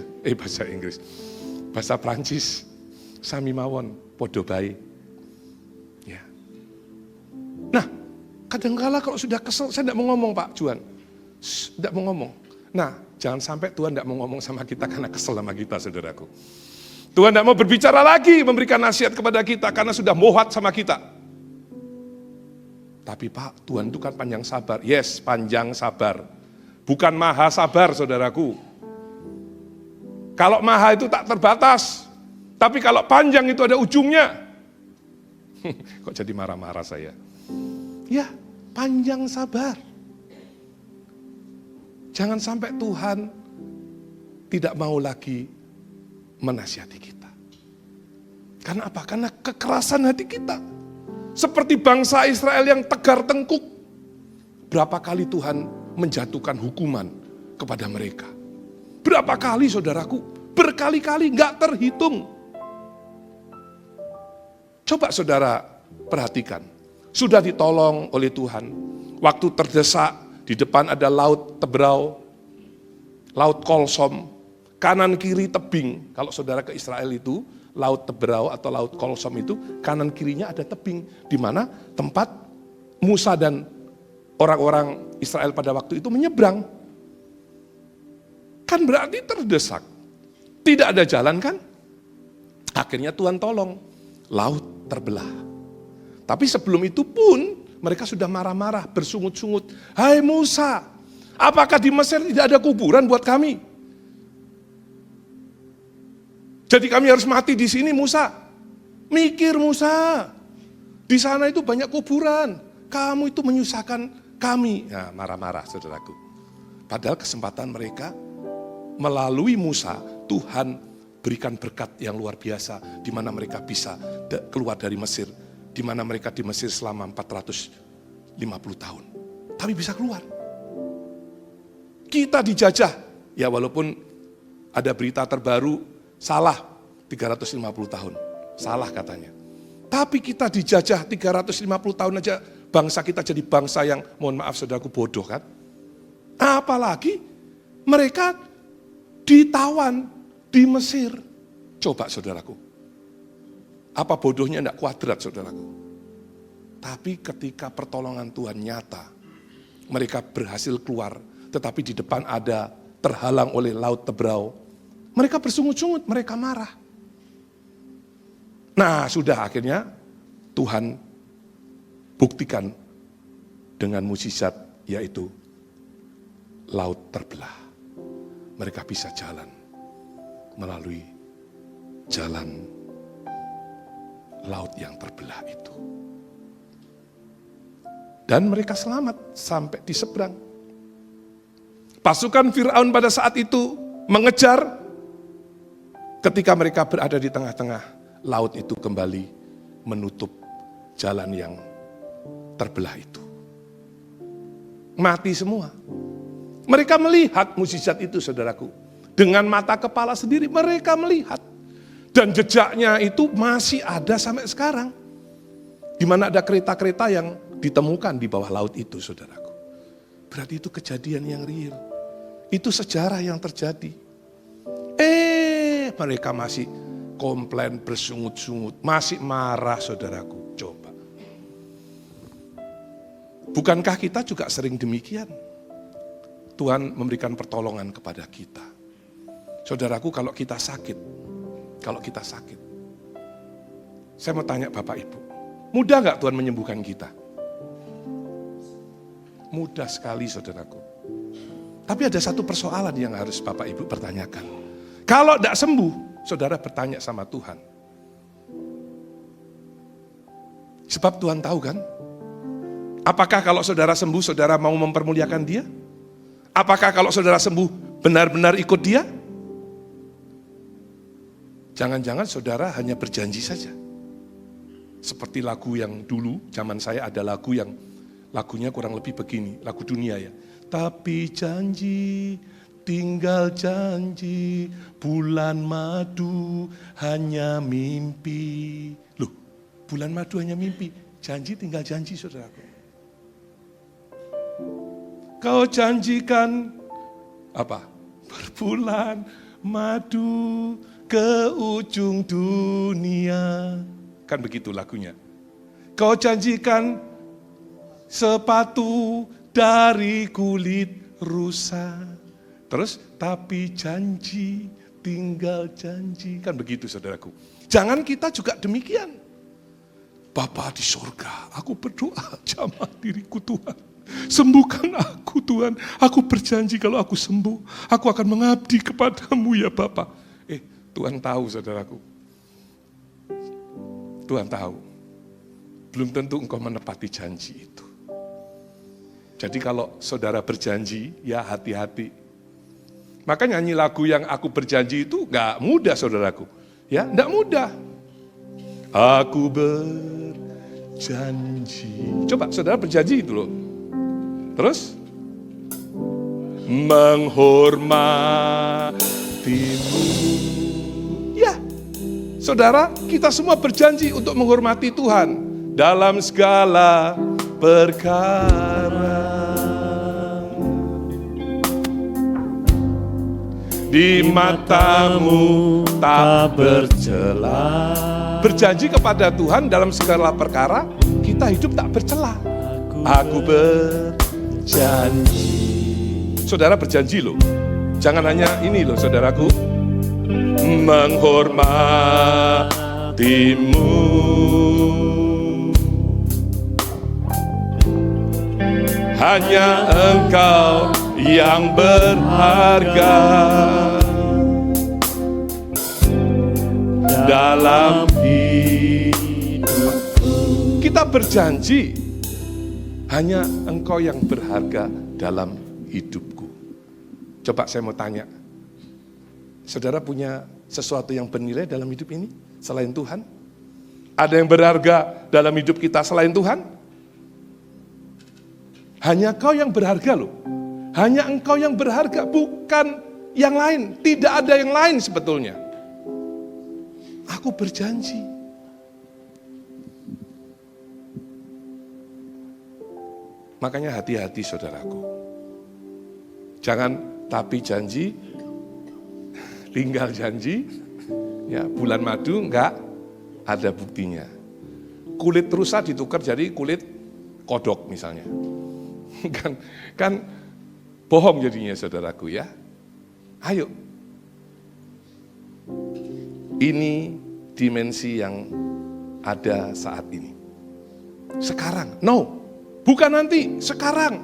Bahasa Prancis. Sami mawon, podo bae. Ya. Nah, kadang-kala kalau sudah kesel, saya tidak mau ngomong Pak Juan. Tidak mau ngomong. Nah, jangan sampai Tuhan tidak mau ngomong sama kita karena kesel sama kita, saudaraku. Tuhan tidak mau berbicara lagi, memberikan nasihat kepada kita karena sudah mohat sama kita. Tapi Pak, Tuhan itu kan panjang sabar. Yes, panjang sabar. Bukan maha sabar, saudaraku. Kalau maha itu tak terbatas. Tapi kalau panjang itu ada ujungnya. Kok jadi marah-marah saya? Ya, panjang sabar. Jangan sampai Tuhan tidak mau lagi menasihati kita. Karena apa? Karena kekerasan hati kita. Seperti bangsa Israel yang tegar tengkuk. Berapa kali Tuhan menjatuhkan hukuman kepada mereka. Berapa kali saudaraku berkali-kali, nggak terhitung. Coba saudara perhatikan, sudah ditolong oleh Tuhan. Waktu terdesak, di depan ada laut Tebrau, laut Kolsom, kanan kiri tebing. Kalau saudara ke Israel itu, laut Tebrau atau laut Kolsom itu, kanan kirinya ada tebing. Di mana tempat Musa dan orang-orang Israel pada waktu itu menyeberang. Kan berarti terdesak. Tidak ada jalan kan? Akhirnya Tuhan tolong, laut terbelah. Tapi sebelum itu pun mereka sudah marah-marah, bersungut-sungut. Hai Musa, apakah di Mesir tidak ada kuburan buat kami? Jadi kami harus mati di sini Musa. Mikir Musa, di sana itu banyak kuburan. Kamu itu menyusahkan kami. Nah, marah-marah saudaraku. Padahal kesempatan mereka melalui Musa, Tuhan berikan berkat yang luar biasa, di mana mereka bisa keluar dari Mesir, di mana mereka di Mesir selama 450 tahun. Tapi bisa keluar. Kita dijajah, ya walaupun ada berita terbaru, salah 350 tahun, salah katanya. Tapi kita dijajah 350 tahun aja, bangsa kita jadi bangsa yang, mohon maaf saudaraku, bodoh kan. Apalagi mereka ditawan di Mesir. Coba saudaraku, apa bodohnya enggak kuadrat saudaraku. Tapi ketika pertolongan Tuhan nyata, mereka berhasil keluar, tetapi di depan ada terhalang oleh laut Tebrau. Mereka bersungut-sungut, mereka marah. Nah sudah akhirnya Tuhan buktikan dengan mukjizat, yaitu laut terbelah. Mereka bisa jalan melalui jalan laut yang terbelah itu. Dan mereka selamat sampai di seberang. Pasukan Firaun pada saat itu mengejar, ketika mereka berada di tengah-tengah, laut itu kembali menutup jalan yang terbelah itu. Mati semua. Mereka melihat mukjizat itu saudaraku. Dengan mata kepala sendiri mereka melihat. Dan jejaknya itu masih ada sampai sekarang. Di mana ada kereta-kereta yang ditemukan di bawah laut itu saudaraku. Berarti itu kejadian yang real. Itu sejarah yang terjadi. Mereka masih komplain, bersungut-sungut, masih marah saudaraku. Coba. Bukankah kita juga sering demikian? Tuhan memberikan pertolongan kepada kita. Saudaraku, kalau kita sakit, saya mau tanya Bapak Ibu, mudah gak Tuhan menyembuhkan kita? Mudah sekali saudaraku. Tapi ada satu persoalan yang harus Bapak Ibu pertanyakan. Kalau tidak sembuh, saudara bertanya sama Tuhan. Sebab Tuhan tahu kan, apakah kalau saudara sembuh, saudara mau mempermuliakan Dia? Apakah kalau saudara sembuh, benar-benar ikut Dia? Jangan-jangan saudara hanya berjanji saja. Seperti lagu yang dulu, zaman saya ada lagu yang lagunya kurang lebih begini, lagu dunia ya. Tapi janji, tinggal janji, bulan madu hanya mimpi. Loh, bulan madu hanya mimpi, janji tinggal janji saudaraku. Kau janjikan apa? Berbulan madu ke ujung dunia. Kan begitu lagunya. Kau janjikan sepatu dari kulit rusa. Terus, tapi janji, tinggal janji. Kan begitu saudaraku. Jangan kita juga demikian. Bapa di surga, aku berdoa, jamah diriku Tuhan. Sembuhkan aku Tuhan, aku berjanji kalau aku sembuh, aku akan mengabdi kepadamu ya Bapa. Tuhan tahu saudaraku, Tuhan tahu, belum tentu engkau menepati janji itu. Jadi kalau saudara berjanji, ya hati-hati. Maka nyanyi lagu yang aku berjanji itu gak mudah saudaraku, ya gak mudah. Aku berjanji, coba saudara berjanji itu loh. Terus menghormati mengabdimu. Ya, saudara, kita semua berjanji untuk menghormati Tuhan dalam segala perkara. Di matamu tak bercela. Berjanji kepada Tuhan dalam segala perkara, kita hidup tak bercela. Aku berjanji. Saudara berjanji loh. Jangan hanya ini loh saudaraku. Menghormatimu. Hanya Engkau yang berharga dalam hidupku. Kita berjanji hanya Engkau yang berharga dalam hidupku. Coba saya mau tanya, saudara punya sesuatu yang bernilai dalam hidup ini selain Tuhan? Ada yang berharga dalam hidup kita selain Tuhan? Hanya Kau yang berharga loh. Hanya Engkau yang berharga, bukan yang lain. Tidak ada yang lain sebetulnya. Aku berjanji. Makanya hati-hati saudaraku. Jangan tapi janji, tinggal janji, ya bulan madu enggak ada buktinya. Kulit rusa ditukar jadi kulit kodok misalnya. kan bohong jadinya saudaraku ya. Ayo. Ini dimensi yang ada saat ini. Sekarang. No. Bukan nanti, sekarang.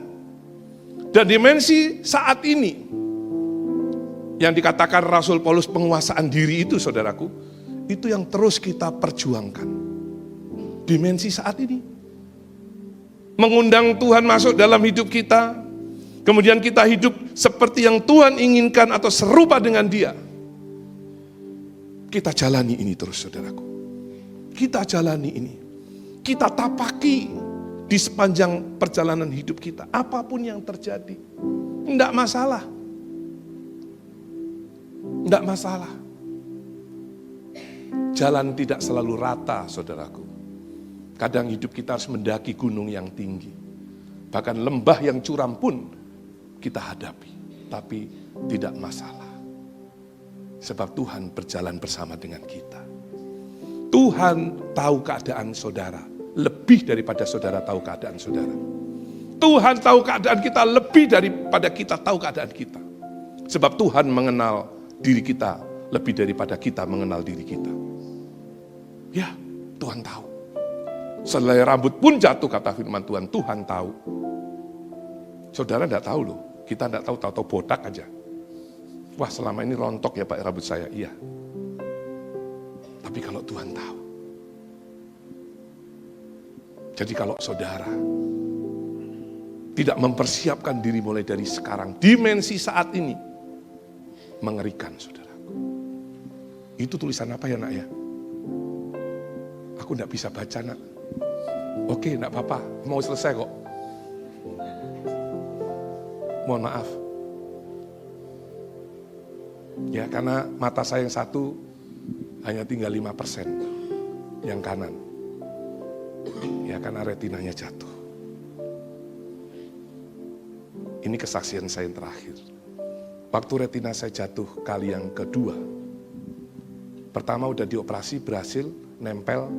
Dan dimensi saat ini. Yang dikatakan Rasul Paulus penguasaan diri itu saudaraku. Itu yang terus kita perjuangkan. Dimensi saat ini. Mengundang Tuhan masuk dalam hidup kita. Kemudian kita hidup seperti yang Tuhan inginkan atau serupa dengan Dia. Kita jalani ini terus saudaraku. Kita jalani ini. Kita tapaki di sepanjang perjalanan hidup kita. Apapun yang terjadi. Tidak masalah. Tidak masalah. Jalan tidak selalu rata saudaraku. Kadang hidup kita harus mendaki gunung yang tinggi. Bahkan lembah yang curam pun kita hadapi. Tapi tidak masalah. Sebab Tuhan berjalan bersama dengan kita. Tuhan tahu keadaan saudara. Lebih daripada saudara tahu keadaan saudara. Tuhan tahu keadaan kita lebih daripada kita tahu keadaan kita. Sebab Tuhan mengenal diri kita lebih daripada kita mengenal diri kita. Ya, Tuhan tahu. Selai rambut pun jatuh kata firman Tuhan, Tuhan tahu. Saudara enggak tahu loh, kita enggak tahu botak aja. Wah selama ini rontok ya Pak rambut saya, iya. Tapi kalau Tuhan tahu. Jadi kalau saudara tidak mempersiapkan diri mulai dari sekarang, dimensi saat ini, mengerikan saudaraku. Itu tulisan apa ya nak ya? Aku enggak bisa baca nak. Oke, enggak apa-apa, mau selesai kok. Mohon maaf. Ya, karena mata saya yang satu hanya tinggal 5% yang kanan. Ya, karena retinanya jatuh. Ini kesaksian saya yang terakhir. Waktu retina saya jatuh kali yang kedua. Pertama udah dioperasi, berhasil, nempel.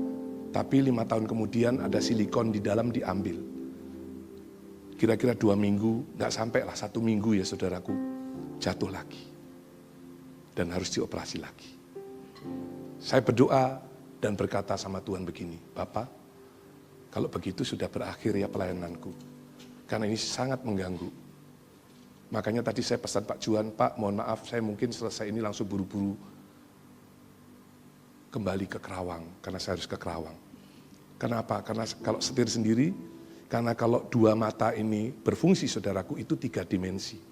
Tapi 5 tahun kemudian ada silikon di dalam diambil. Kira-kira 2 minggu, nggak sampai lah 1 minggu ya saudaraku, jatuh lagi. Dan harus dioperasi lagi. Saya berdoa dan berkata sama Tuhan begini, Bapak, kalau begitu sudah berakhir ya pelayananku. Karena ini sangat mengganggu. Makanya tadi saya pesan Pak Juan, Pak mohon maaf saya mungkin selesai ini langsung buru-buru kembali ke Kerawang, karena saya harus ke Kerawang. Kenapa? Karena kalau setir sendiri, karena kalau 2 mata ini berfungsi saudaraku itu 3 dimensi.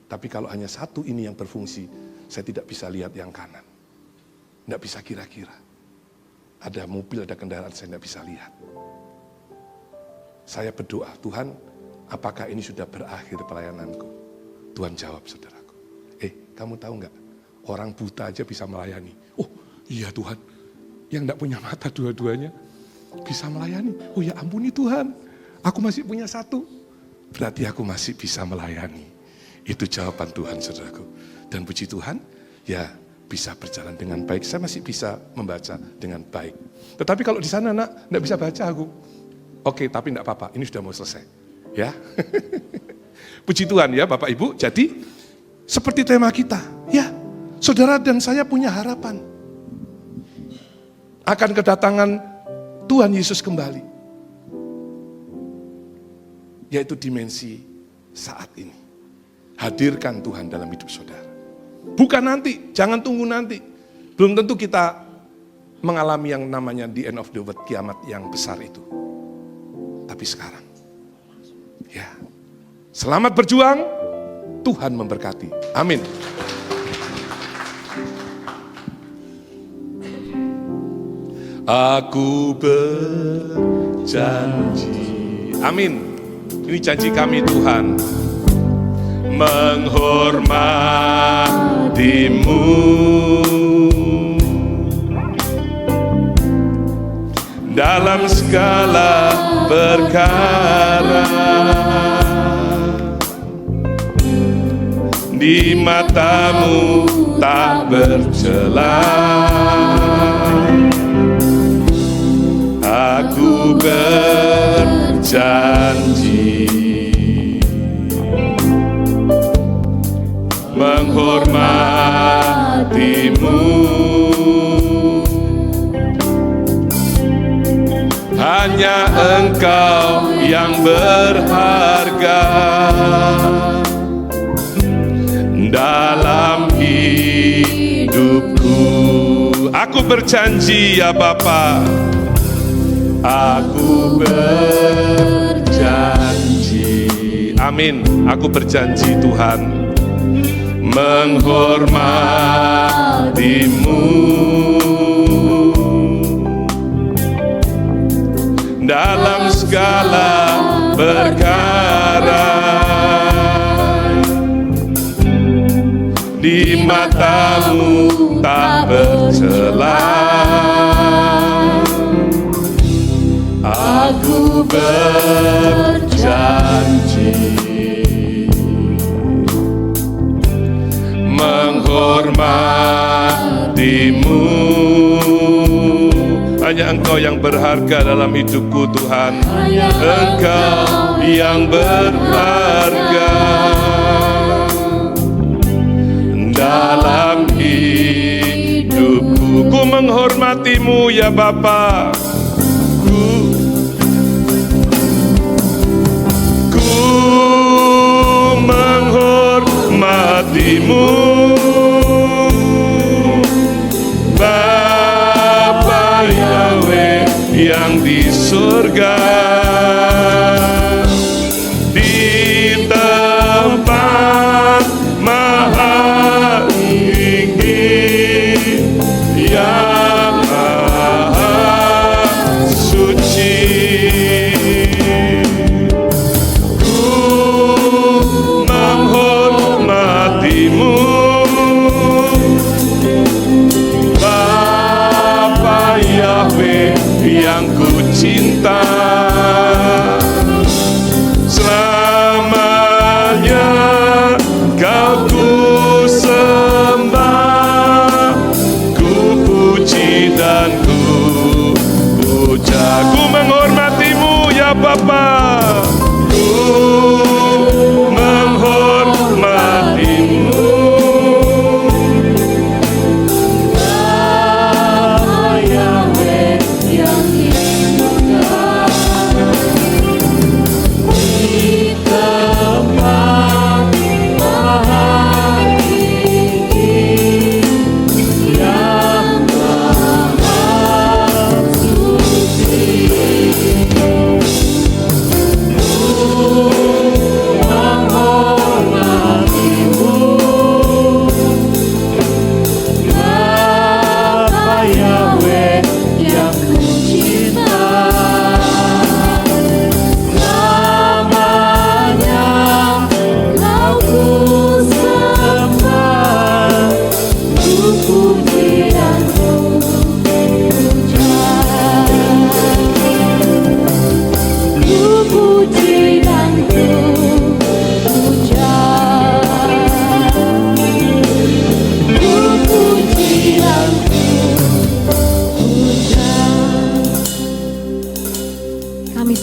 Tapi kalau hanya 1 ini yang berfungsi, saya tidak bisa lihat yang kanan. Tidak bisa kira-kira. Ada mobil, ada kendaraan, saya tidak bisa lihat. Saya berdoa, Tuhan, apakah ini sudah berakhir pelayananku? Tuhan jawab saudaraku. Kamu tahu nggak? orang buta aja bisa melayani. Oh iya Tuhan, yang tidak punya mata dua-duanya bisa melayani. Oh ya ampuni Tuhan, aku masih punya satu, berarti aku masih bisa melayani. Itu jawaban Tuhan, saudaraku. Dan puji Tuhan, ya bisa berjalan dengan baik. Saya masih bisa membaca dengan baik. Tetapi kalau di sana nak, tidak bisa baca aku. Oke, tapi tidak apa-apa, ini sudah mau selesai. Ya, puji Tuhan ya Bapak Ibu. Jadi seperti tema kita, ya saudara dan saya punya harapan akan kedatangan Tuhan Yesus kembali. Yaitu dimensi saat ini. Hadirkan Tuhan dalam hidup saudara. Bukan nanti, jangan tunggu nanti. Belum tentu kita mengalami yang namanya the end of the world, kiamat yang besar itu. Tapi sekarang, ya, selamat berjuang, Tuhan memberkati. Amin. Aku berjanji, amin. Ini janji kami Tuhan, menghormatimu dalam segala perkara, di matamu tak bercela. Aku berjanji menghormatimu, hanya Engkau yang berharga dalam hidupku. Aku berjanji ya Bapa, aku berjanji, amin. Aku berjanji Tuhan, menghormatimu dalam segala perkara, di matamu tak bercela. Aku berjanji menghormatimu, hanya Engkau yang berharga dalam hidupku Tuhan. Engkau yang berharga dalam hidupku. Ku menghormatimu ya Bapa. Menghormatimu Bapa Yahweh yang di surga, di tempat maha tinggi yang maha suci. Bapa Yahweh yang ku cinta, selamanya Kau ku sembah, ku puji dan ku puja. Ku menghormatimu ya Bapa, ku menghormatimu.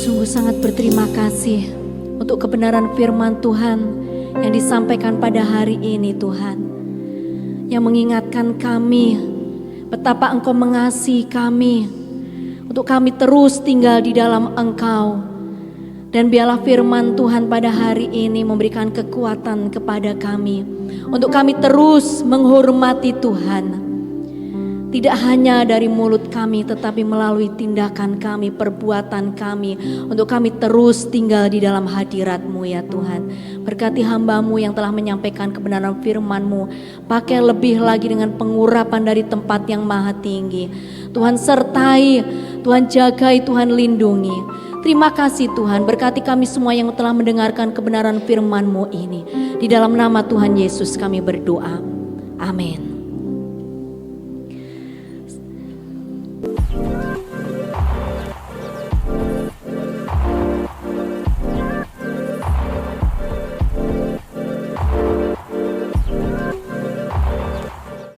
Sungguh sangat berterima kasih untuk kebenaran firman Tuhan yang disampaikan pada hari ini Tuhan. Yang mengingatkan kami betapa Engkau mengasihi kami, untuk kami terus tinggal di dalam Engkau. Dan biarlah firman Tuhan pada hari ini memberikan kekuatan kepada kami, untuk kami terus menghormati Tuhan. Tidak hanya dari mulut kami, tetapi melalui tindakan kami, perbuatan kami, untuk kami terus tinggal di dalam hadirat-Mu ya Tuhan. Berkati hamba-Mu yang telah menyampaikan kebenaran firman-Mu. Pakai lebih lagi dengan pengurapan dari tempat yang maha tinggi. Tuhan sertai, Tuhan jagai, Tuhan lindungi. Terima kasih Tuhan, berkati kami semua yang telah mendengarkan kebenaran firman-Mu ini. Di dalam nama Tuhan Yesus kami berdoa. Amin.